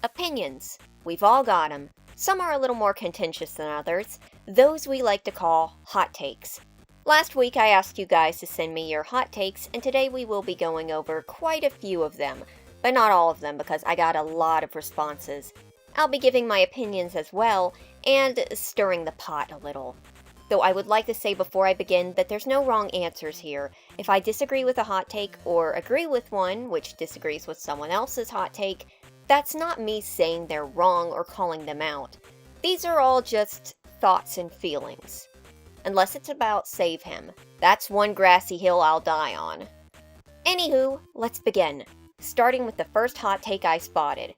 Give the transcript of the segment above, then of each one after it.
Opinions. We've all got them. Some are a little more contentious than others. Those we like to call hot takes. Last week I asked you guys to send me your hot takes, and today we will be going over quite a few of them, but not all of them because I got a lot of responses. I'll be giving my opinions as well, and stirring the pot a little. Though I would like to say before I begin that there's no wrong answers here. If I disagree with a hot take, or agree with one which disagrees with someone else's hot take, that's not me saying they're wrong or calling them out. These are all just thoughts and feelings. Unless it's about save him. That's one grassy hill I'll die on. Anywho, let's begin. Starting with the first hot take I spotted.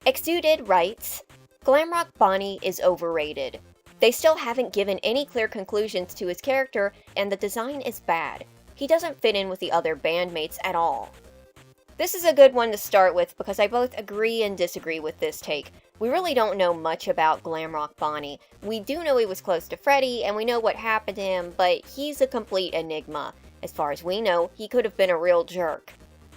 Exuded writes, Glamrock Bonnie is overrated. They still haven't given any clear conclusions to his character, and the design is bad. He doesn't fit in with the other bandmates at all. This is a good one to start with because I both agree and disagree with this take. We really don't know much about Glamrock Bonnie. We do know he was close to Freddy, and we know what happened to him, but he's a complete enigma. As far as we know, he could have been a real jerk.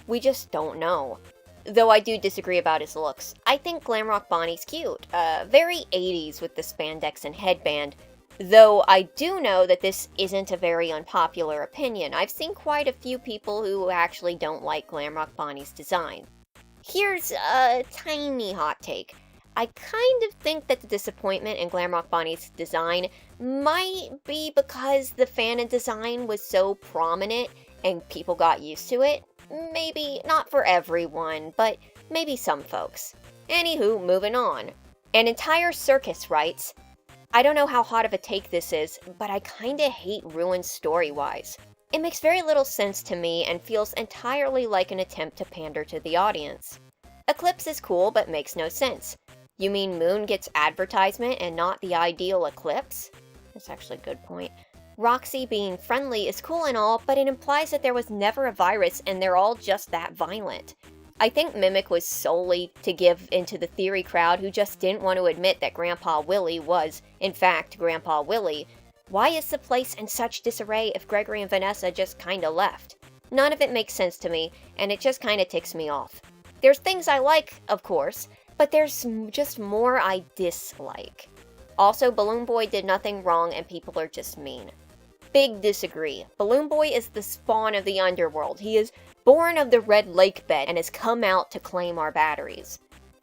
We just don't know. Though I do disagree about his looks. I think Glamrock Bonnie's cute. Very 80s with the spandex and headband. Though I do know that this isn't a very unpopular opinion. I've seen quite a few people who actually don't like Glamrock Bonnie's design. Here's a tiny hot take. I kind of think that the disappointment in Glamrock Bonnie's design might be because the fan design was so prominent and people got used to it. Maybe not for everyone, but maybe some folks. Anywho, moving on. An entire Circus writes, I don't know how hot of a take this is, but I kinda hate Ruin story-wise. It makes very little sense to me and feels entirely like an attempt to pander to the audience. Eclipse is cool, but makes no sense. You mean Moon gets advertisement and not the ideal eclipse? That's actually a good point. Roxy being friendly is cool and all, but it implies that there was never a virus and they're all just that violent. I think Mimic was solely to give into the theory crowd who just didn't want to admit that Grandpa Willie was, in fact, Grandpa Willie. Why is the place in such disarray if Gregory and Vanessa just kinda left? None of it makes sense to me, and it just kinda ticks me off. There's things I like, of course, but there's just more I dislike. Also, Balloon Boy did nothing wrong and people are just mean. Big disagree. Balloon Boy is the spawn of the underworld. He is born of the red lake bed and has come out to claim our batteries.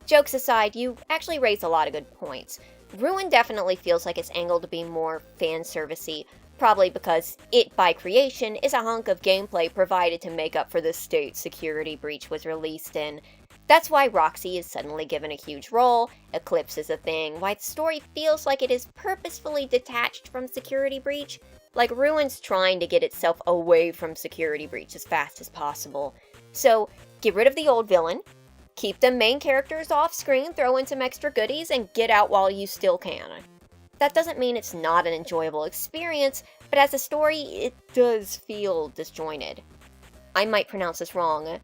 Jokes aside, you actually raised a lot of good points. Ruin definitely feels like it's angled to be more fan servicey, probably because it, by creation, is a hunk of gameplay provided to make up for the state security breach was released in. That's why Roxy is suddenly given a huge role, Eclipse is a thing, why the story feels like it is purposefully detached from security breach, like Ruin's trying to get itself away from security breach as fast as possible. So, get rid of the old villain, keep the main characters off screen, throw in some extra goodies, and get out while you still can. That doesn't mean it's not an enjoyable experience, but as a story, it does feel disjointed. I might pronounce this wrong.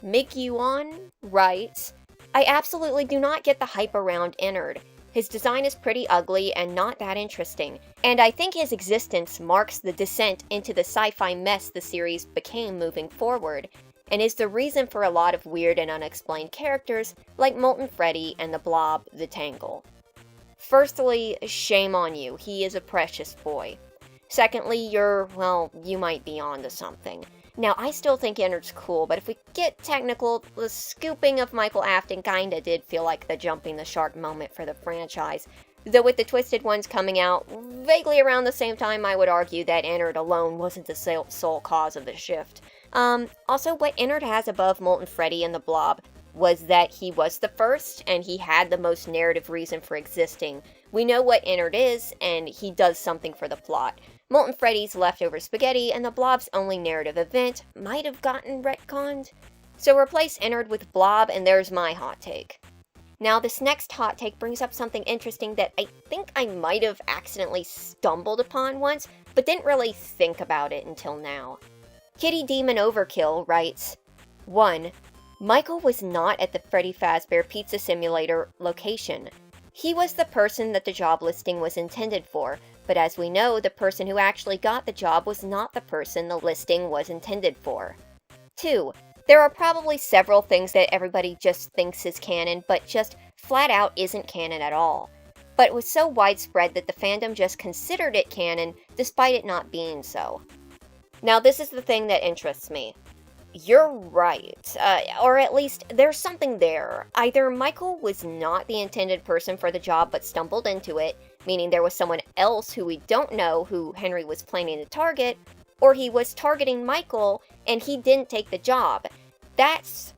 Miguon writes, I absolutely do not get the hype around Ennard. His design is pretty ugly and not that interesting, and I think his existence marks the descent into the sci-fi mess the series became moving forward, and is the reason for a lot of weird and unexplained characters like Molten Freddy and the Blob the Tangle. Firstly, shame on you, he is a precious boy. Secondly, you might be onto something. Now, I still think Ennard's cool, but if we get technical, the scooping of Michael Afton kinda did feel like the jumping the shark moment for the franchise. Though with the Twisted Ones coming out vaguely around the same time, I would argue that Ennard alone wasn't the sole cause of the shift. Also, what Ennard has above Molten Freddy and the Blob was that he was the first, and he had the most narrative reason for existing. We know what Ennard is, and he does something for the plot. Molten Freddy's leftover spaghetti and the Blob's only narrative event might have gotten retconned. So replace Ennard with Blob and there's my hot take. Now this next hot take brings up something interesting that I think I might have accidentally stumbled upon once, but didn't really think about it until now. Kitty Demon Overkill writes, 1. Michael was not at the Freddy Fazbear Pizza Simulator location. He was the person that the job listing was intended for, but as we know, the person who actually got the job was not the person the listing was intended for. 2. There are probably several things that everybody just thinks is canon, but just flat out isn't canon at all. But it was so widespread that the fandom just considered it canon, despite it not being so. Now this is the thing that interests me. You're right, or at least there's something there. Either Michael was not the intended person for the job but stumbled into it, meaning there was someone else who we don't know who Henry was planning to target, or he was targeting Michael and he didn't take the job. That's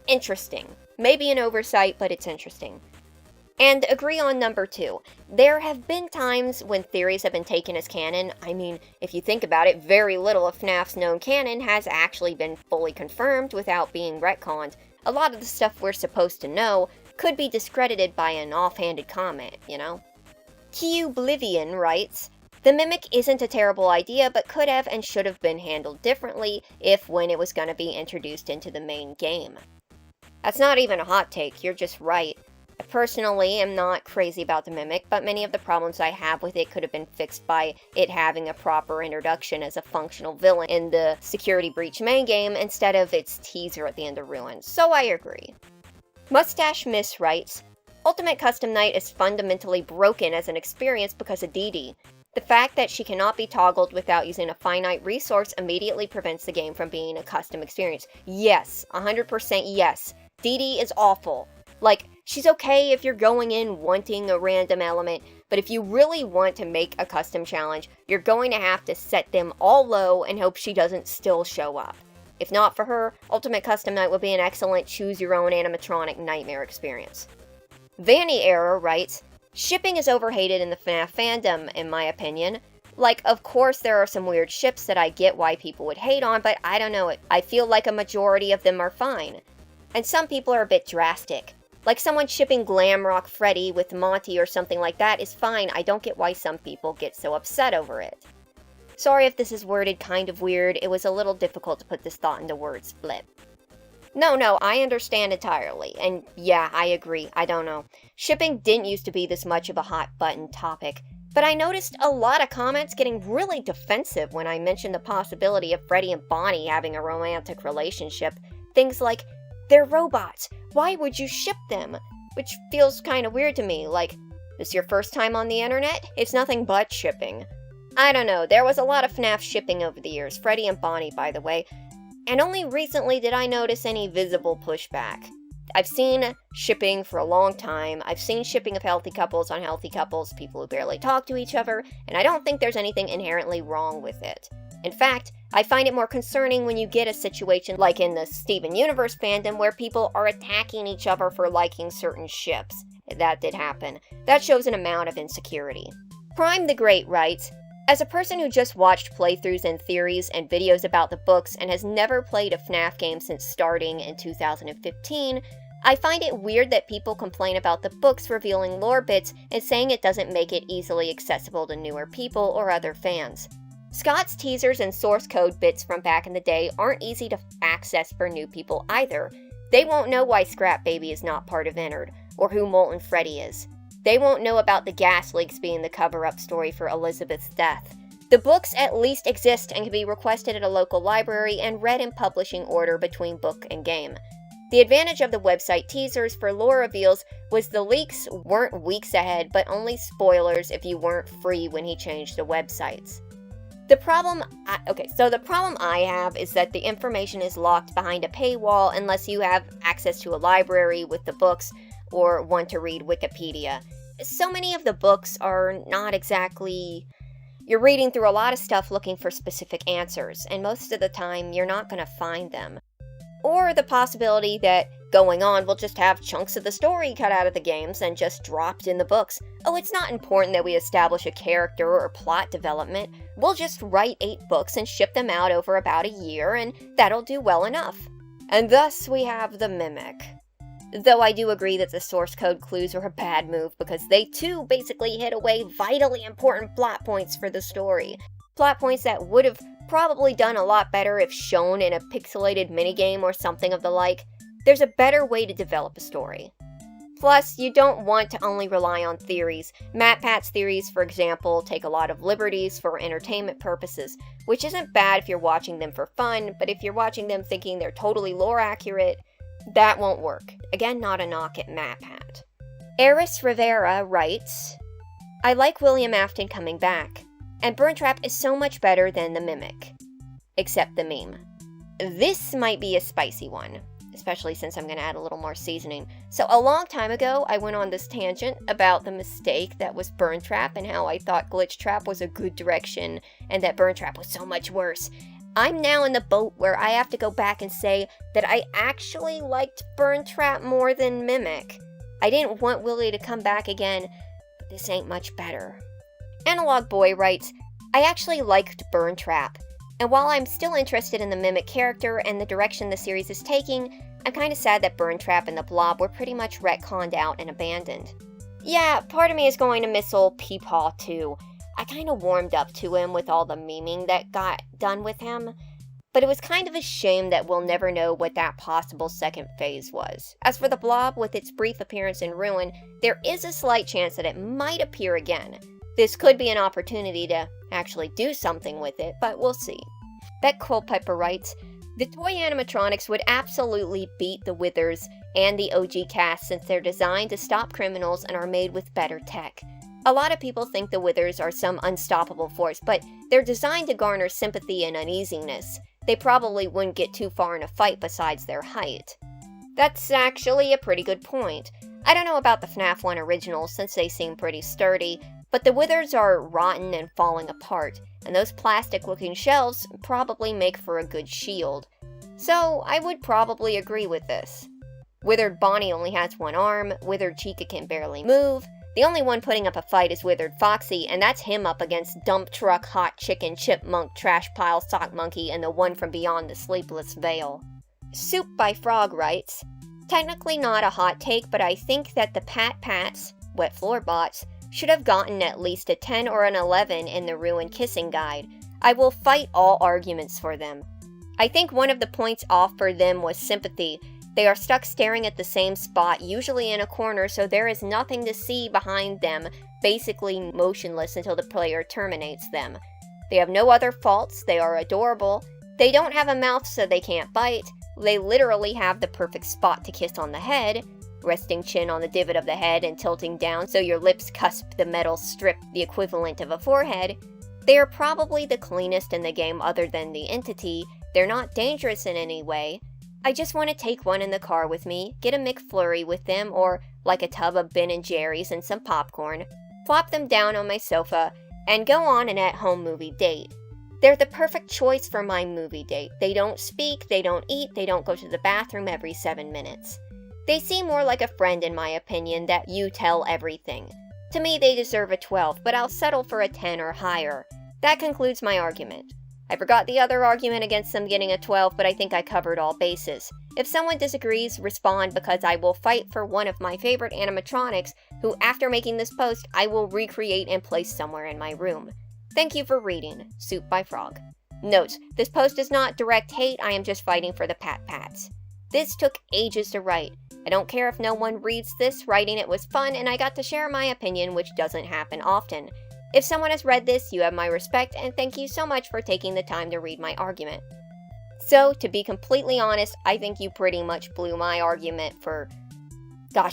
interesting. Maybe an oversight, but it's interesting. And agree on number 2. There have been times when theories have been taken as canon. I mean, if you think about it, very little of FNAF's known canon has actually been fully confirmed without being retconned. A lot of the stuff we're supposed to know could be discredited by an offhanded comment, you know? Oblivion writes, "The Mimic isn't a terrible idea, but could have and should have been handled differently if when it was going to be introduced into the main game." That's not even a hot take, you're just right. I personally am not crazy about the Mimic, but many of the problems I have with it could have been fixed by it having a proper introduction as a functional villain in the Security Breach main game instead of its teaser at the end of Ruins, so I agree. Mustache Miss writes, "Ultimate Custom Night is fundamentally broken as an experience because of Deedee. The fact that she cannot be toggled without using a finite resource immediately prevents the game from being a custom experience." Yes, 100% yes. Deedee is awful. Like, she's okay if you're going in wanting a random element, but if you really want to make a custom challenge, you're going to have to set them all low and hope she doesn't still show up. If not for her, Ultimate Custom Night would be an excellent choose-your-own animatronic nightmare experience. Vanny Error writes, "Shipping is overhated in the FNAF fandom, in my opinion. Like, of course there are some weird ships that I get why people would hate on, but I don't know, I feel like a majority of them are fine. And some people are a bit drastic. Like someone shipping Glamrock Freddy with Monty or something like that is fine. I don't get why some people get so upset over it." Sorry if this is worded kind of weird, it was a little difficult to put this thought into words, blip. No, I understand entirely, and yeah, I agree, I don't know. Shipping didn't used to be this much of a hot-button topic, but I noticed a lot of comments getting really defensive when I mentioned the possibility of Freddy and Bonnie having a romantic relationship. Things like, "They're robots, why would you ship them?" Which feels kinda weird to me, like, this your first time on the internet? It's nothing but shipping. I don't know, there was a lot of FNAF shipping over the years, Freddy and Bonnie by the way, and only recently did I notice any visible pushback. I've seen shipping for a long time, I've seen shipping of healthy couples, unhealthy couples, people who barely talk to each other, and I don't think there's anything inherently wrong with it. In fact, I find it more concerning when you get a situation like in the Steven Universe fandom where people are attacking each other for liking certain ships. That did happen. That shows an amount of insecurity. Prime the Great writes, "As a person who just watched playthroughs and theories and videos about the books and has never played a FNAF game since starting in 2015, I find it weird that people complain about the books revealing lore bits and saying it doesn't make it easily accessible to newer people or other fans. Scott's teasers and source code bits from back in the day aren't easy to access for new people either. They won't know why Scrap Baby is not part of Ennard, or who Molten Freddy is. They won't know about the gas leaks being the cover-up story for Elizabeth's death. The books at least exist and can be requested at a local library and read in publishing order between book and game. The advantage of the website teasers for lore reveals was the leaks weren't weeks ahead, but only spoilers if you weren't free when he changed the websites. The problem I have is that the information is locked behind a paywall unless you have access to a library with the books or want to read Wikipedia. So many of the books are not exactly... You're reading through a lot of stuff looking for specific answers, and most of the time you're not going to find them. Or the possibility that Going On will just have chunks of the story cut out of the games and just dropped in the books. Oh, it's not important that we establish a character or plot development. We'll just write 8 books and ship them out over about a year, and that'll do well enough. And thus we have the Mimic. Though I do agree that the source code clues are a bad move because they too basically hid away vitally important plot points for the story. Plot points that would have probably done a lot better if shown in a pixelated minigame or something of the like. There's a better way to develop a story. Plus, you don't want to only rely on theories. MatPat's theories, for example, take a lot of liberties for entertainment purposes, which isn't bad if you're watching them for fun, but if you're watching them thinking they're totally lore accurate, that won't work. Again, not a knock at MatPat. Eris Rivera writes, I like William Afton coming back, and Burntrap is so much better than the Mimic. Except the meme. This might be a spicy one, especially since I'm going to add a little more seasoning. So a long time ago, I went on this tangent about the mistake that was Burntrap and how I thought Glitchtrap was a good direction and that Burntrap was so much worse. I'm now in the boat where I have to go back and say that I actually liked Burntrap more than Mimic. I didn't want Willie to come back again, but this ain't much better. Analog Boy writes, I actually liked Burntrap. And while I'm still interested in the Mimic character and the direction the series is taking, I'm kinda sad that Burntrap and the Blob were pretty much retconned out and abandoned. Yeah, part of me is going to miss old Peepaw too. I kinda warmed up to him with all the memeing that got done with him, but it was kind of a shame that we'll never know what that possible second phase was. As for the Blob, with its brief appearance in Ruin, there is a slight chance that it might appear again. This could be an opportunity to actually do something with it, but we'll see. Beck Culpepper writes, the toy animatronics would absolutely beat the Withers and the OG cast since they're designed to stop criminals and are made with better tech. A lot of people think the Withers are some unstoppable force, but they're designed to garner sympathy and uneasiness. They probably wouldn't get too far in a fight besides their height. That's actually a pretty good point. I don't know about the FNAF 1 originals since they seem pretty sturdy, but the Withers are rotten and falling apart, and those plastic-looking shells probably make for a good shield. So, I would probably agree with this. Withered Bonnie only has one arm, Withered Chica can barely move. The only one putting up a fight is Withered Foxy, and that's him up against Dump Truck, Hot Chicken, Chipmunk, Trash Pile, Sock Monkey, and the one from beyond the Sleepless Veil. Soup by Frog writes, technically not a hot take, but I think that the Pats, Wet Floor Bots, should have gotten at least a 10 or an 11 in the Ruin Kissing Guide. I will fight all arguments for them. I think one of the points off for them was sympathy. They are stuck staring at the same spot, usually in a corner, so there is nothing to see behind them, basically motionless until the player terminates them. They have no other faults, they are adorable, they don't have a mouth so they can't bite, they literally have the perfect spot to kiss on the head, resting chin on the divot of the head and tilting down so your lips cusp the metal strip, the equivalent of a forehead. They are probably the cleanest in the game other than the entity. They're not dangerous in any way. I just want to take one in the car with me, get a McFlurry with them, or like a tub of Ben & Jerry's and some popcorn, plop them down on my sofa, and go on an at-home movie date. They're the perfect choice for my movie date. They don't speak, they don't eat, they don't go to the bathroom every 7 minutes. They seem more like a friend in my opinion that you tell everything. To me they deserve a 12, but I'll settle for a 10 or higher. That concludes my argument. I forgot the other argument against them getting a 12, but I think I covered all bases. If someone disagrees, respond because I will fight for one of my favorite animatronics, who after making this post, I will recreate and place somewhere in my room. Thank you for reading. Soup by Frog. Note, this post is not direct hate, I am just fighting for the Pats. This took ages to write. I don't care if no one reads this, writing it was fun, and I got to share my opinion, which doesn't happen often. If someone has read this, you have my respect, and thank you so much for taking the time to read my argument. So, to be completely honest, I think you pretty much blew my argument for,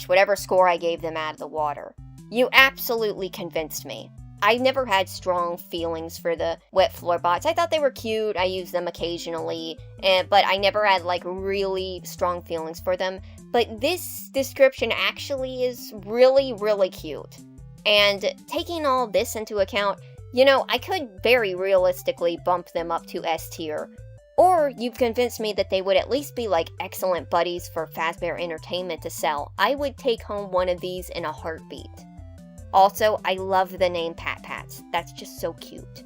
whatever score I gave them out of the water. You absolutely convinced me. I never had strong feelings for the Wet Floor Bots. I thought they were cute, I used them occasionally, but I never had really strong feelings for them. But this description actually is really, really cute. And taking all this into account, I could very realistically bump them up to S tier. Or you've convinced me that they would at least be excellent buddies for Fazbear Entertainment to sell. I would take home one of these in a heartbeat. Also, I love the name Pats. That's just so cute.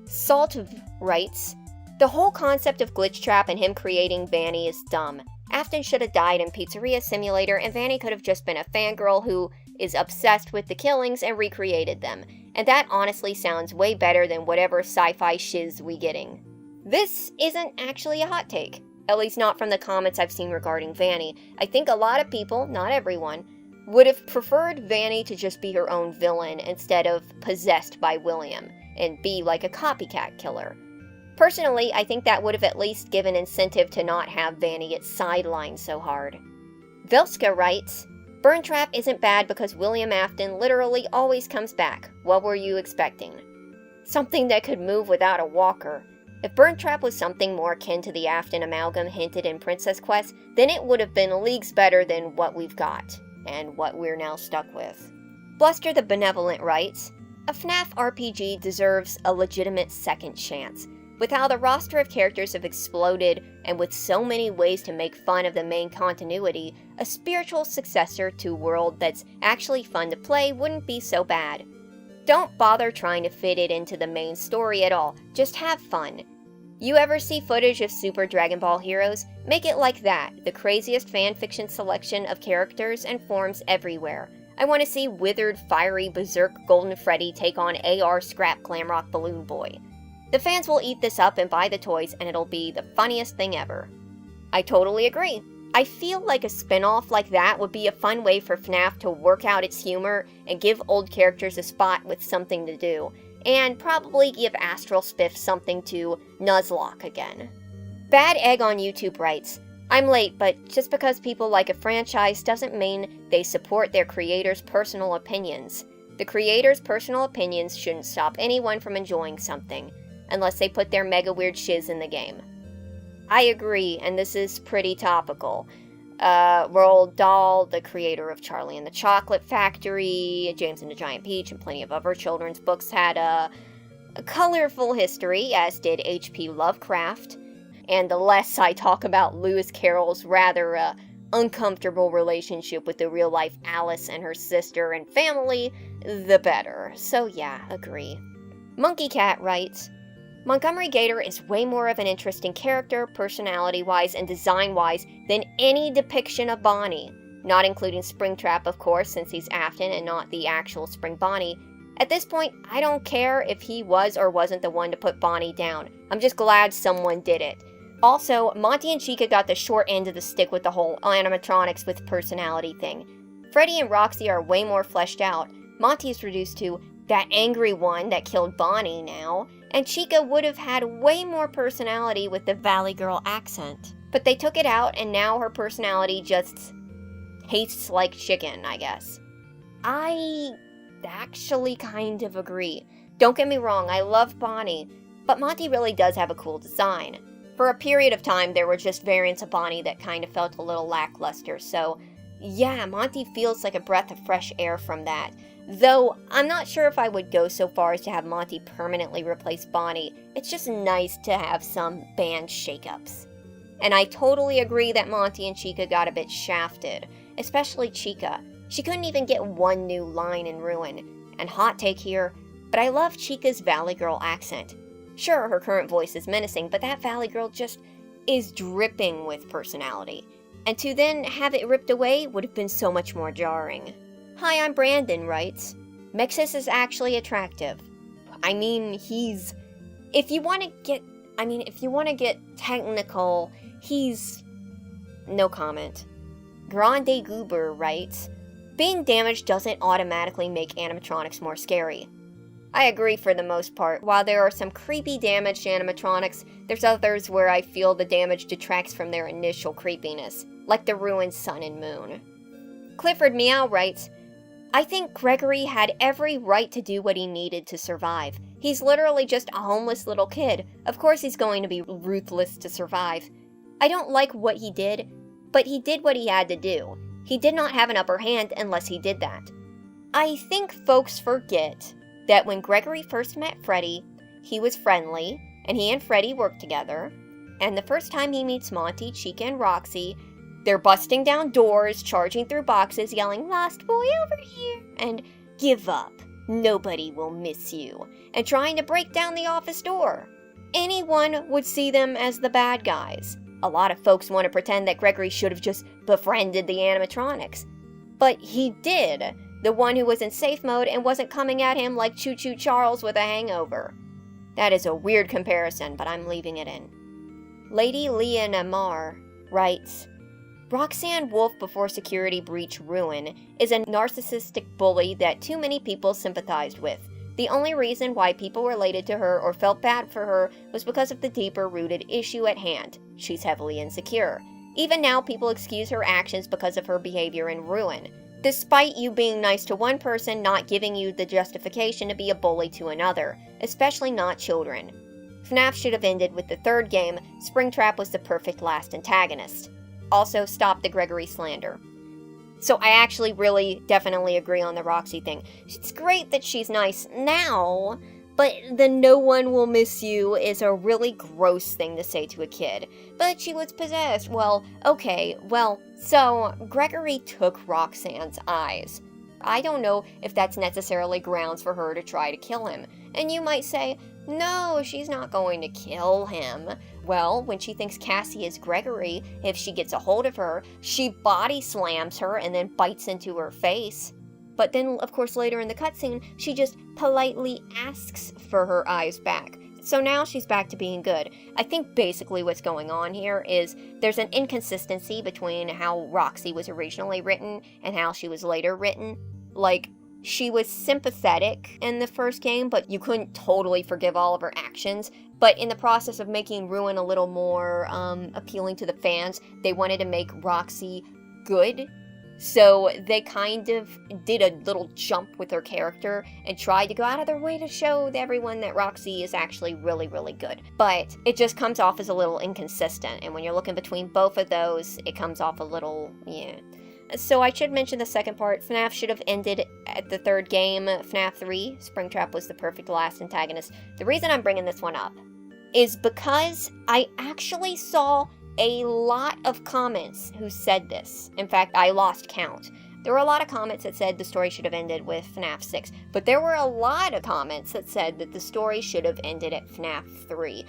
Salt writes, the whole concept of Glitchtrap and him creating Vanny is dumb. Afton should have died in Pizzeria Simulator, and Vanny could have just been a fangirl who is obsessed with the killings and recreated them. And that honestly sounds way better than whatever sci-fi shiz we getting. This isn't actually a hot take. At least not from the comments I've seen regarding Vanny. I think a lot of people, not everyone, would have preferred Vanny to just be her own villain instead of possessed by William and be like a copycat killer. Personally, I think that would have at least given incentive to not have Vanny get sidelined so hard. Vilska writes, Burntrap isn't bad because William Afton literally always comes back. What were you expecting? Something that could move without a walker. If Burntrap was something more akin to the Afton amalgam hinted in Princess Quest, then it would have been leagues better than what we've got, and what we're now stuck with. Bluster the Benevolent writes, a Fnaf RPG deserves a legitimate second chance. With how the roster of characters have exploded, and with so many ways to make fun of the main continuity, a spiritual successor to World that's actually fun to play wouldn't be so bad. Don't bother trying to fit it into the main story at all, just have fun. You ever see footage of Super Dragon Ball Heroes? Make it like that, the craziest fanfiction selection of characters and forms everywhere. I want to see withered, fiery, berserk Golden Freddy take on AR Scrap Glamrock Balloon Boy. The fans will eat this up and buy the toys, and it'll be the funniest thing ever. I totally agree. I feel like a spin-off like that would be a fun way for FNAF to work out its humor and give old characters a spot with something to do, and probably give Astral Spiff something to nuzlocke again. Bad Egg on YouTube writes, I'm late, but just because people like a franchise doesn't mean they support their creators' personal opinions. The creators' personal opinions shouldn't stop anyone from enjoying something, unless they put their mega weird shiz in the game. I agree, and this is pretty topical. Roald Dahl, the creator of Charlie and the Chocolate Factory, James and the Giant Peach, and plenty of other children's books, had a colorful history, as did H.P. Lovecraft. And the less I talk about Lewis Carroll's rather uncomfortable relationship with the real-life Alice and her sister and family, the better. So yeah, agree. Monkey Cat writes, Montgomery Gator is way more of an interesting character, personality-wise and design-wise, than any depiction of Bonnie. Not including Springtrap, of course, since he's Afton and not the actual Spring Bonnie. At this point, I don't care if he was or wasn't the one to put Bonnie down. I'm just glad someone did it. Also, Monty and Chica got the short end of the stick with the whole animatronics with personality thing. Freddy and Roxy are way more fleshed out. Monty is reduced to that angry one that killed Bonnie now, and Chica would have had way more personality with the Valley Girl accent. But they took it out, and now her personality just tastes like chicken, I guess. I actually kind of agree. Don't get me wrong, I love Bonnie, but Monty really does have a cool design. For a period of time, there were just variants of Bonnie that kind of felt a little lackluster, so yeah, Monty feels like a breath of fresh air from that. Though, I'm not sure if I would go so far as to have Monty permanently replace Bonnie. It's just nice to have some band shakeups. And I totally agree that Monty and Chica got a bit shafted, especially Chica. She couldn't even get one new line in Ruin. And hot take here, but I love Chica's Valley Girl accent. Sure, her current voice is menacing, but that Valley Girl just is dripping with personality. And to then have it ripped away would have been so much more jarring. Hi, I'm Brandon writes, Mxes is actually attractive. I mean, if you want to get technical, he's no comment. Grande Goober writes, being damaged doesn't automatically make animatronics more scary. I agree for the most part. While there are some creepy damaged animatronics, there's others where I feel the damage detracts from their initial creepiness, like the ruined sun and moon. Clifford Meow writes, I think Gregory had every right to do what he needed to survive. He's literally just a homeless little kid. Of course he's going to be ruthless to survive. I don't like what he did, but he did what he had to do. He did not have an upper hand unless he did that. I think folks forget that when Gregory first met Freddy, he was friendly, and he and Freddy worked together, and the first time he meets Monty, Chica, and Roxy, they're busting down doors, charging through boxes, yelling, Lost Boy over here, and give up, nobody will miss you, and trying to break down the office door. Anyone would see them as the bad guys. A lot of folks want to pretend that Gregory should have just befriended the animatronics. But he did. The one who was in safe mode and wasn't coming at him like Choo Choo Charles with a hangover. That is a weird comparison, but I'm leaving it in. Lady Leah Namar writes, Roxanne Wolf before Security Breach Ruin is a narcissistic bully that too many people sympathized with. The only reason why people related to her or felt bad for her was because of the deeper-rooted issue at hand. She's heavily insecure. Even now, people excuse her actions because of her behavior in Ruin, despite you being nice to one person not giving you the justification to be a bully to another, especially not children. FNAF should have ended with the third game. Springtrap was the perfect last antagonist. Also, stop the Gregory slander. So I actually really definitely agree on the Roxy thing. It's great that she's nice now, but the no one will miss you is a really gross thing to say to a kid. But she was possessed. Well, okay, so Gregory took Roxanne's eyes. I don't know if that's necessarily grounds for her to try to kill him. And you might say, no, she's not going to kill him. Well, when she thinks Cassie is Gregory, if she gets a hold of her, she body slams her and then bites into her face. But then, of course, later in the cutscene, she just politely asks for her eyes back. So now she's back to being good. I think basically what's going on here is there's an inconsistency between how Roxy was originally written and how she was later written. Like, she was sympathetic in the first game, but you couldn't totally forgive all of her actions. But in the process of making Ruin a little more appealing to the fans, they wanted to make Roxy good. So they kind of did a little jump with her character and tried to go out of their way to show everyone that Roxy is actually really, really good. But it just comes off as a little inconsistent, and when you're looking between both of those, it comes off a little, yeah. So I should mention the second part. FNAF should have ended at the third game, FNAF 3. Springtrap was the perfect last antagonist. The reason I'm bringing this one up is because I actually saw a lot of comments who said this. In fact, I lost count. There were a lot of comments that said the story should have ended with FNAF 6, but there were a lot of comments that said that the story should have ended at FNAF 3.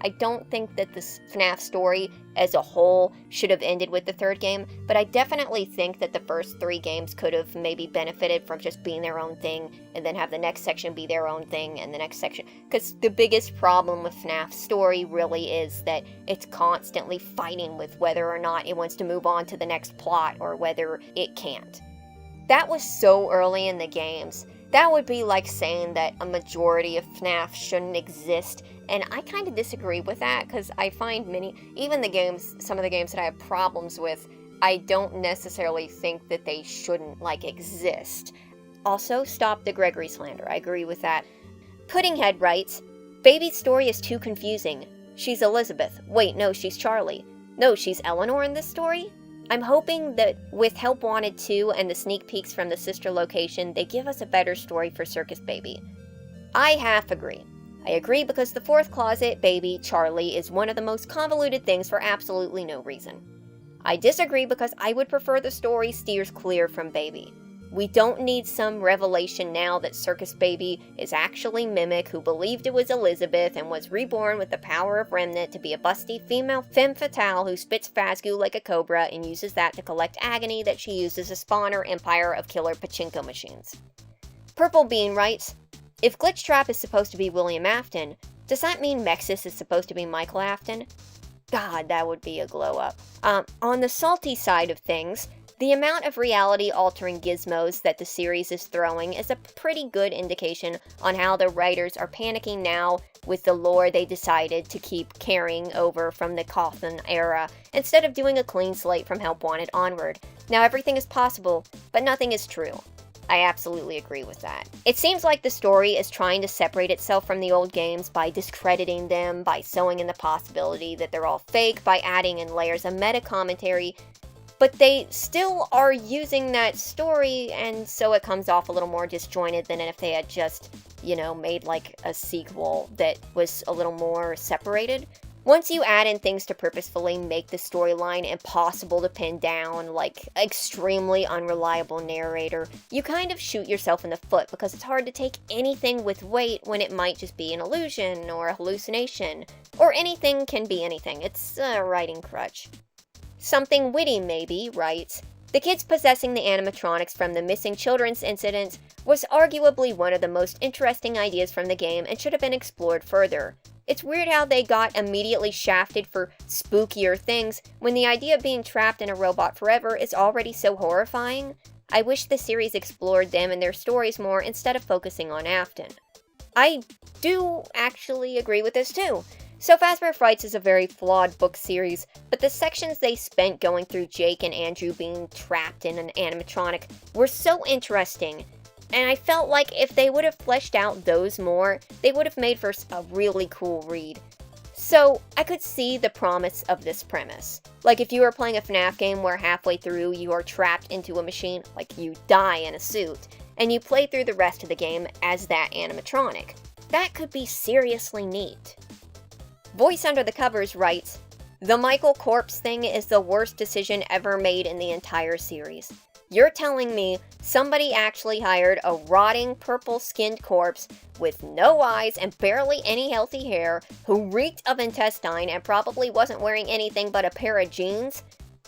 I don't think that this FNAF story as a whole should have ended with the third game, but I definitely think that the first 3 games could have maybe benefited from just being their own thing, and then have the next section be their own thing, and the next section. Because the biggest problem with FNAF's story really is that it's constantly fighting with whether or not it wants to move on to the next plot, or whether it can't. That was so early in the games. That would be like saying that a majority of FNAF shouldn't exist, and I kind of disagree with that, because I find some of the games that I have problems with, I don't necessarily think that they shouldn't, exist. Also, stop the Gregory slander, I agree with that. Puddinghead writes, Baby's story is too confusing. She's Elizabeth. Wait, no, she's Charlie. No, she's Eleanor in this story? I'm hoping that with Help Wanted 2 and the sneak peeks from the sister location, they give us a better story for Circus Baby. I half agree. I agree because the fourth closet baby, Charlie, is one of the most convoluted things for absolutely no reason. I disagree because I would prefer the story steers clear from Baby. We don't need some revelation now that Circus Baby is actually Mimic who believed it was Elizabeth and was reborn with the power of Remnant to be a busty female femme fatale who spits Fazgoo like a cobra and uses that to collect agony that she uses to spawn her empire of killer pachinko machines. Purple Bean writes, if Glitchtrap is supposed to be William Afton, does that mean Mxes is supposed to be Michael Afton? God, that would be a glow up. On the salty side of things, the amount of reality-altering gizmos that the series is throwing is a pretty good indication on how the writers are panicking now with the lore they decided to keep carrying over from the Cawthon era, instead of doing a clean slate from Help Wanted onward. Now everything is possible, but nothing is true. I absolutely agree with that. It seems like the story is trying to separate itself from the old games by discrediting them, by sowing in the possibility that they're all fake, by adding in layers of meta-commentary, but they still are using that story, and so it comes off a little more disjointed than if they had just, made a sequel that was a little more separated. Once you add in things to purposefully make the storyline impossible to pin down, like extremely unreliable narrator, you kind of shoot yourself in the foot because it's hard to take anything with weight when it might just be an illusion or a hallucination. Or anything can be anything. It's a writing crutch. Something Witty Maybe writes, the kids possessing the animatronics from the missing children's incident was arguably one of the most interesting ideas from the game and should have been explored further. It's weird how they got immediately shafted for spookier things when the idea of being trapped in a robot forever is already so horrifying. I wish the series explored them and their stories more instead of focusing on Afton. I do actually agree with this too. So Fazbear Frights is a very flawed book series, but the sections they spent going through Jake and Andrew being trapped in an animatronic were so interesting, and I felt like if they would have fleshed out those more, they would have made for a really cool read. So I could see the promise of this premise. Like if you were playing a FNAF game where halfway through you are trapped into a machine, like you die in a suit, and you play through the rest of the game as that animatronic. That could be seriously neat. Voice Under the Covers writes, "The Michael corpse thing is the worst decision ever made in the entire series. You're telling me somebody actually hired a rotting, purple-skinned corpse with no eyes and barely any healthy hair, who reeked of intestine and probably wasn't wearing anything but a pair of jeans?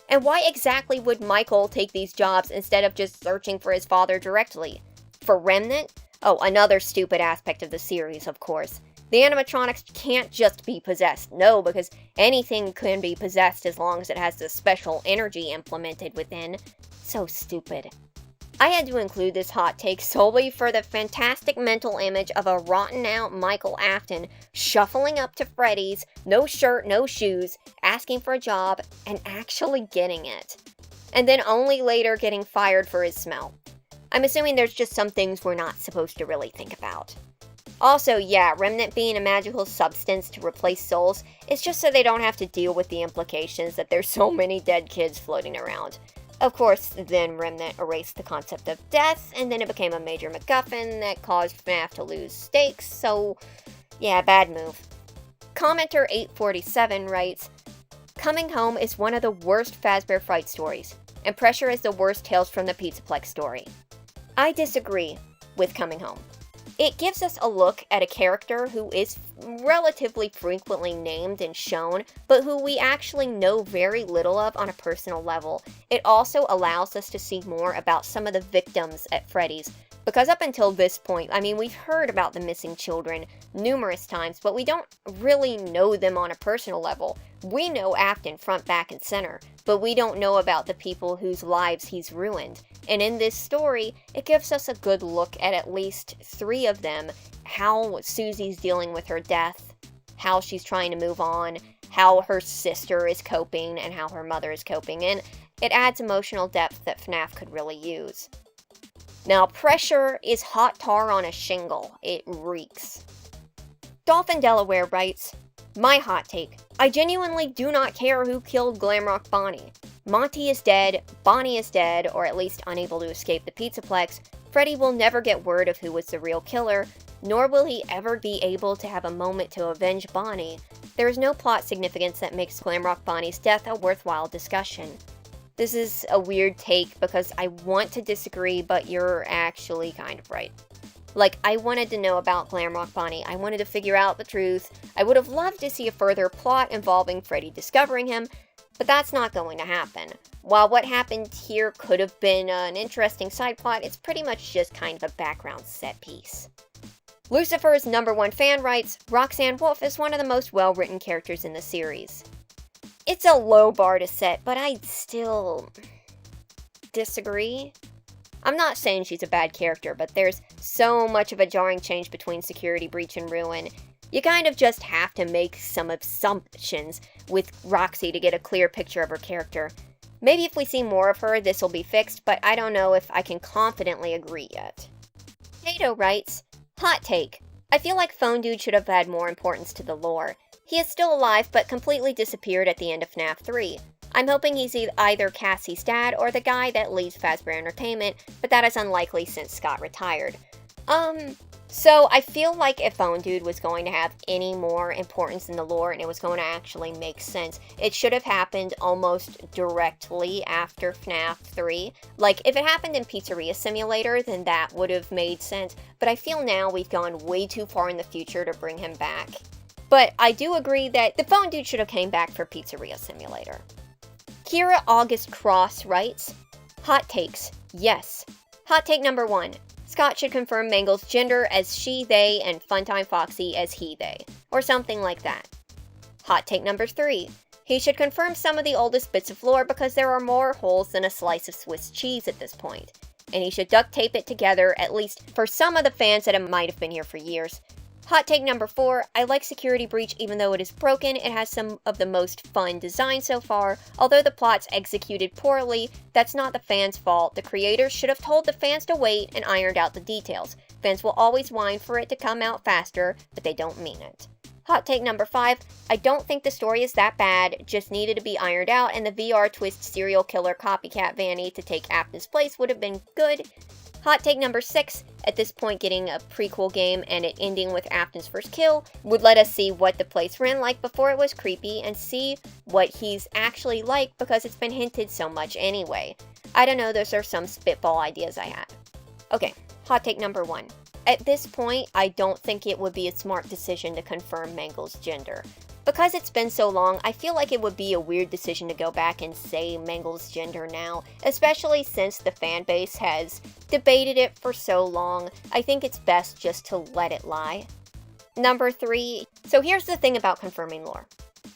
And why exactly would Michael take these jobs instead of just searching for his father directly? For Remnant? Oh, another stupid aspect of the series, of course. The animatronics can't just be possessed, no, because anything can be possessed as long as it has the special energy implemented within. So stupid. I had to include this hot take solely for the fantastic mental image of a rotten-out Michael Afton shuffling up to Freddy's, no shirt, no shoes, asking for a job, and actually getting it. And then only later getting fired for his smell. I'm assuming there's just some things we're not supposed to really think about. Also, yeah, Remnant being a magical substance to replace souls is just so they don't have to deal with the implications that there's so many dead kids floating around. Of course, then Remnant erased the concept of death, and then it became a major MacGuffin that caused FNAF to lose stakes, so yeah, bad move. Commenter 847 writes, "Coming Home is one of the worst Fazbear Fright stories, and Pressure is the worst Tales from the Pizzaplex story." I disagree with Coming Home. It gives us a look at a character who is relatively frequently named and shown, but who we actually know very little of on a personal level. It also allows us to see more about some of the victims at Freddy's, because up until this point, I mean, we've heard about the missing children numerous times, but we don't really know them on a personal level. We know Afton front, back, and center, but we don't know about the people whose lives he's ruined. And in this story, it gives us a good look at least 3 of them, how Susie's dealing with her death, how she's trying to move on, how her sister is coping, and how her mother is coping, and it adds emotional depth that FNAF could really use. Now, Pressure is hot tar on a shingle. It reeks. Dolphin Delaware writes, "My hot take. I genuinely do not care who killed Glamrock Bonnie. Monty is dead, Bonnie is dead, or at least unable to escape the Pizzaplex. Freddy will never get word of who was the real killer, nor will he ever be able to have a moment to avenge Bonnie. There is no plot significance that makes Glamrock Bonnie's death a worthwhile discussion." This is a weird take because I want to disagree, but you're actually kind of right. Like, I wanted to know about Glamrock Bonnie. I wanted to figure out the truth. I would have loved to see a further plot involving Freddy discovering him, but that's not going to happen. While what happened here could have been an interesting side plot, it's pretty much just kind of a background set piece. Lucifer's #1 fan writes, "Roxanne Wolf is one of the most well-written characters in the series." It's a low bar to set, but I still disagree. I'm not saying she's a bad character, but there's so much of a jarring change between Security Breach and Ruin. You kind of just have to make some assumptions with Roxy to get a clear picture of her character. Maybe if we see more of her, this will be fixed, but I don't know if I can confidently agree yet. Tato writes, "Hot take. I feel like Phone Dude should have had more importance to the lore. He is still alive, but completely disappeared at the end of FNAF 3. I'm hoping he's either Cassie's dad or the guy that leads Fazbear Entertainment, but that is unlikely since Scott retired. So I feel like if Phone Dude was going to have any more importance in the lore and it was going to actually make sense, it should have happened almost directly after FNAF 3. Like, if it happened in Pizzeria Simulator, then that would have made sense, but I feel now we've gone way too far in the future to bring him back. But I do agree that the Phone Dude should have came back for Pizzeria Simulator." Kira August Cross writes, "Hot takes. Yes. Hot take #1. Scott should confirm Mangle's gender as she, they, and Funtime Foxy as he, they. or something like that. Hot take number 3. He should confirm some of the oldest bits of lore because there are more holes than a slice of Swiss cheese at this point. And he should duct tape it together, at least for some of the fans that might have been here for years. Hot take number 4, I like Security Breach even though it is broken. It has some of the most fun design so far. Although the plot's executed poorly, that's not the fans' fault. The creators should have told the fans to wait and ironed out the details. Fans will always whine for it to come out faster, but they don't mean it. Hot take number 5, I don't think the story is that bad, just needed to be ironed out, and the VR twist serial killer Copycat Vanny to take Afton's place would have been good. Hot take number 6, at this point getting a prequel game and it ending with Afton's first kill would let us see what the place ran like before it was creepy and see what he's actually like because it's been hinted so much anyway. I don't know, those are some spitball ideas I had. Okay, hot take number 1. At this point, I don't think it would be a smart decision to confirm Mangle's gender. Because it's been so long, I feel like it would be a weird decision to go back and say Mangle's gender now, especially since the fanbase has debated it for so long. I think it's best just to let it lie. Number 3, so here's the thing about confirming lore.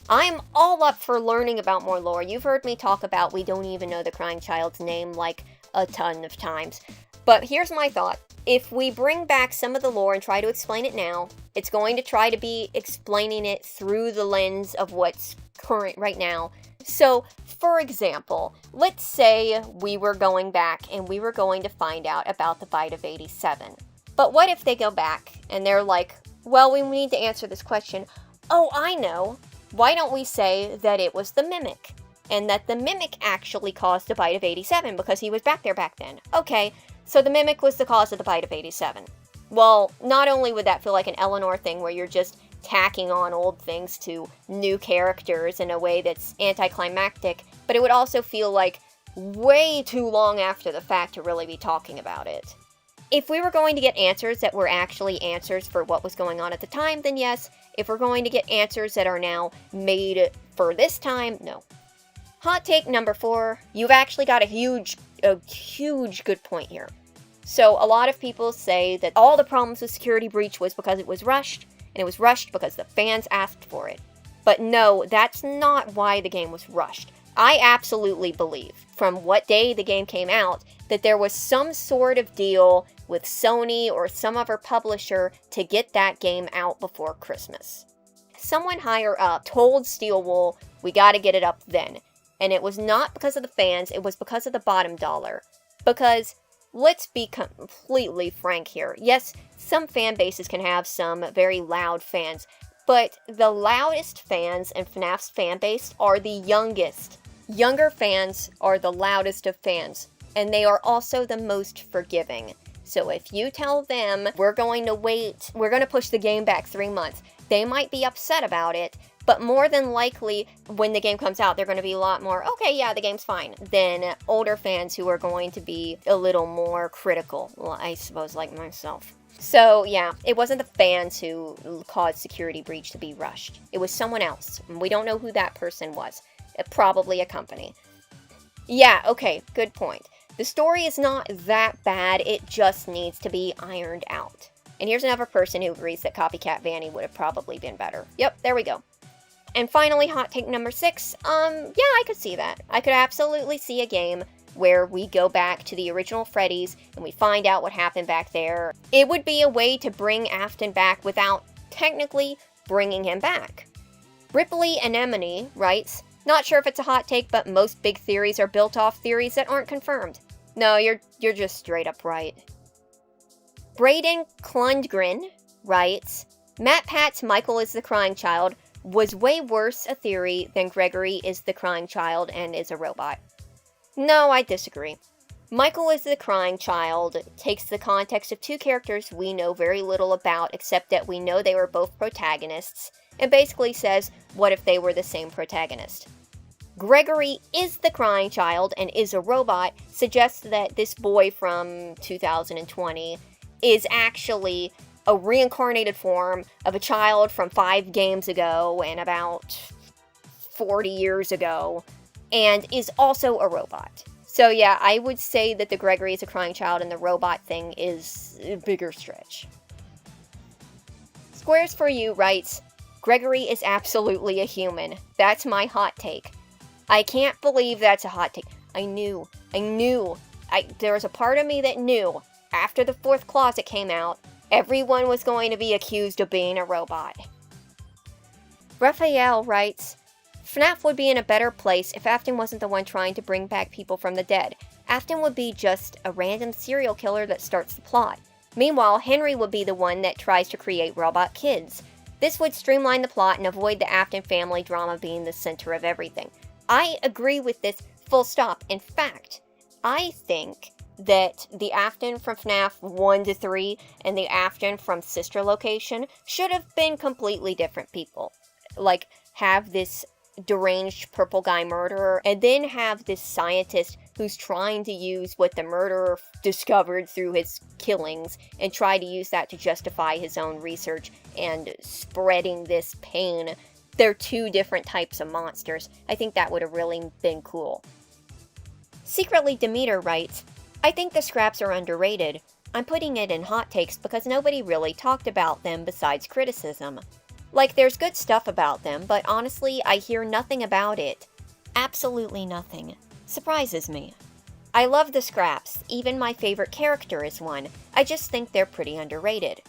I'm all up for learning about more lore. You've heard me talk about we don't even know the crying child's name like a ton of times. But here's my thought. If we bring back some of the lore and try to explain it now, it's going to try to be explaining it through the lens of what's current right now. So, for example, let's say we were going back and we were going to find out about the bite of 87. But what if they go back and they're like, well, we need to answer this question. Oh, I know. Why don't we say that it was the Mimic? And that the Mimic actually caused the bite of 87 because he was back there back then. Okay. So the Mimic was the cause of the bite of 87. Well, not only would that feel like an Eleanor thing where you're just tacking on old things to new characters in a way that's anticlimactic, but it would also feel like way too long after the fact to really be talking about it. If we were going to get answers that were actually answers for what was going on at the time, then yes. If we're going to get answers that are now made for this time, no. Hot take number 4, you've actually got a huge good point here. So a lot of people say that all the problems with Security Breach was because it was rushed, and it was rushed because the fans asked for it. But no, that's not why the game was rushed. I absolutely believe, from what day the game came out, that there was some sort of deal with Sony or some other publisher to get that game out before Christmas. Someone higher up told Steelwool, we gotta get it up then. And it was not because of the fans, it was because of the bottom dollar. Because, let's be completely frank here. Yes, some fan bases can have some very loud fans, but the loudest fans in FNAF's fan base are the youngest. Younger fans are the loudest of fans, and they are also the most forgiving. So if you tell them, we're going to wait, we're going to push the game back 3 months, they might be upset about it, but more than likely, when the game comes out, they're going to be a lot more, okay, yeah, the game's fine, than older fans who are going to be a little more critical, well, I suppose, like myself. So, yeah, it wasn't the fans who caused Security Breach to be rushed. It was someone else. We don't know who that person was. Probably a company. Yeah, okay, good point. The story is not that bad, it just needs to be ironed out. And here's another person who agrees that Copycat Vanny would have probably been better. Yep, there we go. And finally, hot take number 6, yeah, I could see that. I could absolutely see a game where we go back to the original Freddy's and we find out what happened back there. It would be a way to bring Afton back without technically bringing him back. Ripley Anemone writes, not sure if it's a hot take, but most big theories are built off theories that aren't confirmed. No, you're just straight up right. Braden Klundgren writes, Matt Pat's Michael is the crying child was way worse a theory than Gregory is the crying child and is a robot. No, I disagree. Michael is the crying child takes the context of two characters we know very little about except that we know they were both protagonists, and basically says, what if they were the same protagonist? Gregory is the crying child and is a robot suggests that this boy from 2020 is actually a reincarnated form of a child from 5 games ago and about 40 years ago, and is also a robot. So yeah, I would say that the Gregory is a crying child and the robot thing is a bigger stretch. Squares for You writes, Gregory is absolutely a human. That's my hot take. I can't believe that's a hot take. I knew. There was a part of me that knew, after the 4th closet came out, everyone was going to be accused of being a robot. Raphael writes, Fnaf would be in a better place if Afton wasn't the one trying to bring back people from the dead. Afton would be just a random serial killer that starts the plot. Meanwhile, Henry would be the one that tries to create robot kids. This would streamline the plot and avoid the Afton family drama being the center of everything. I agree with this, full stop. In fact, I think that the Afton from FNAF 1 to 3 and the Afton from Sister Location should have been completely different people. Like, have this deranged purple guy murderer, and then have this scientist who's trying to use what the murderer discovered through his killings and try to use that to justify his own research and spreading this pain. They're 2 different types of monsters. I think that would have really been cool. Secretly Demeter writes, I think the scraps are underrated. I'm putting it in hot takes because nobody really talked about them besides criticism. Like, there's good stuff about them, but honestly, I hear nothing about it. Absolutely nothing. Surprises me. I love the scraps. Even my favorite character is one. I just think they're pretty underrated.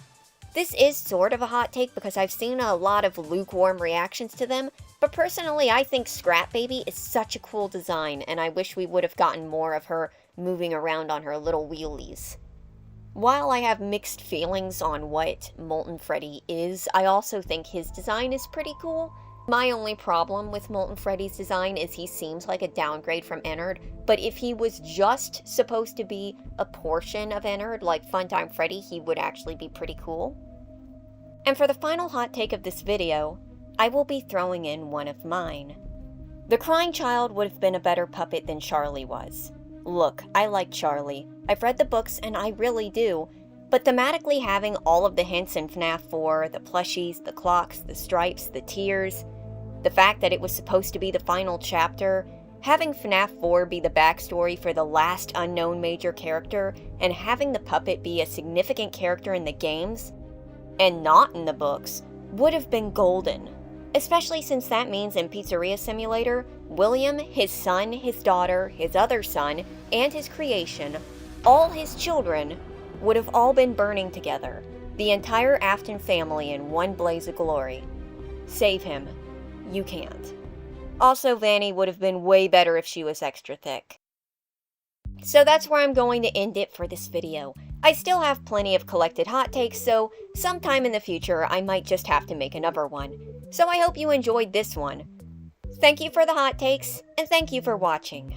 This is sort of a hot take because I've seen a lot of lukewarm reactions to them, but personally I think Scrap Baby is such a cool design, and I wish we would have gotten more of her moving around on her little wheelies. While I have mixed feelings on what Molten Freddy is, I also think his design is pretty cool. My only problem with Molten Freddy's design is he seems like a downgrade from Ennard, but if he was just supposed to be a portion of Ennard, like Funtime Freddy, he would actually be pretty cool. And for the final hot take of this video, I will be throwing in one of mine. The crying child would have been a better puppet than Charlie was. Look, I like Charlie. I've read the books and I really do, but thematically having all of the hints in FNAF 4, the plushies, the clocks, the stripes, the tears, the fact that it was supposed to be the final chapter, having FNAF 4 be the backstory for the last unknown major character, and having the puppet be a significant character in the games, and not in the books, would have been golden. Especially since that means in Pizzeria Simulator, William, his son, his daughter, his other son, and his creation, all his children, would have all been burning together. The entire Afton family in one blaze of glory. Save him. You can't. Also, Vanny would have been way better if she was extra thick. So that's where I'm going to end it for this video. I still have plenty of collected hot takes, so sometime in the future I might just have to make another one. So I hope you enjoyed this one. Thank you for the hot takes, and thank you for watching.